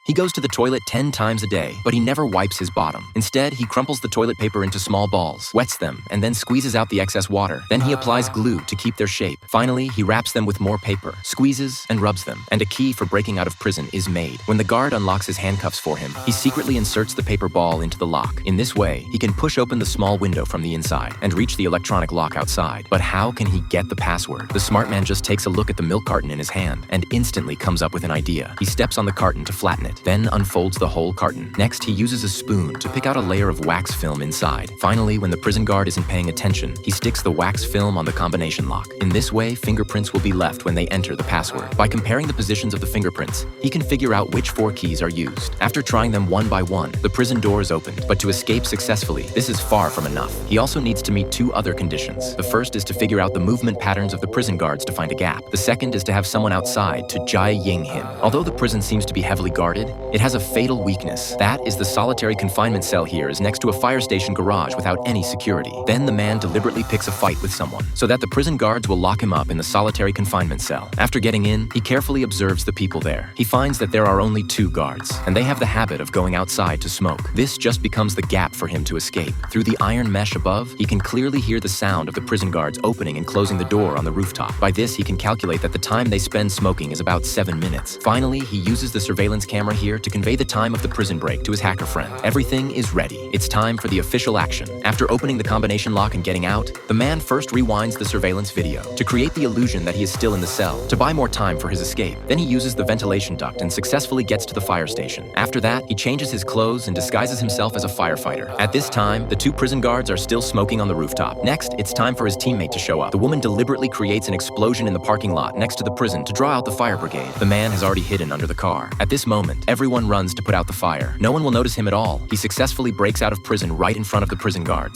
He goes to the toilet 10 times a day, but he never wipes his bottom. Instead, he crumples the toilet paper into small balls, wets them, and then squeezes out the excess water. Then he applies glue to keep their shape. Finally, he wraps them with more paper, squeezes, and rubs them. And a key for breaking out of prison is made. When the guard unlocks his handcuffs for him, he secretly inserts the paper ball into the lock. In this way, he can push open the small window from the inside and reach the electronic lock outside. But how can he get the password? The smart man just takes a look at the milk carton in his hand and instantly comes up with an idea. He steps on the carton to flatten it, then unfolds the whole carton. Next, he uses a spoon to pick out a layer of wax film inside. Finally, when the prison guard isn't paying attention, he sticks the wax film on the combination lock. In this way, fingerprints will be left when they enter the password. By comparing the positions of the fingerprints, he can figure out which 4 keys are used. After trying them one by one, the prison door is opened. But to escape successfully, this is far from enough. He also needs to meet 2 other conditions. The first is to figure out the movement patterns of the prison guards to find a gap. The second is to have someone outside to Jai Ying him. Although the prison seems to be heavily guarded, it has a fatal weakness. That is the solitary confinement cell here is next to a fire station garage without any security. Then the man deliberately picks a fight with someone, so that the prison guards will lock him up in the solitary confinement cell. After getting in, he carefully observes the people there. He finds that there are only 2 guards, and they have the habit of going outside to smoke. This just becomes the gap for him to escape. Through the iron mesh above, he can clearly hear the sound of the prison guards opening and closing the door on the rooftop. By this, he can calculate that the time they spend smoking is about 7 minutes. Finally, he uses the surveillance camera here to convey the time of the prison break to his hacker friend. Everything is ready. It's time for the official action. After opening the combination lock and getting out, the man first rewinds the surveillance video to create the illusion that he is still in the cell, to buy more time for his escape. Then he uses the ventilation duct and successfully gets to the fire station. After that, he changes his clothes and disguises himself as a firefighter. At this time, the 2 prison guards are still smoking on the rooftop. Next, it's time for his teammate to show up. The woman deliberately creates an explosion in the parking lot next to the prison to draw out the fire brigade. The man has already hidden under the car. At this moment, everyone runs to put out the fire. No one will notice him at all. He successfully breaks out of prison right in front of the prison guards.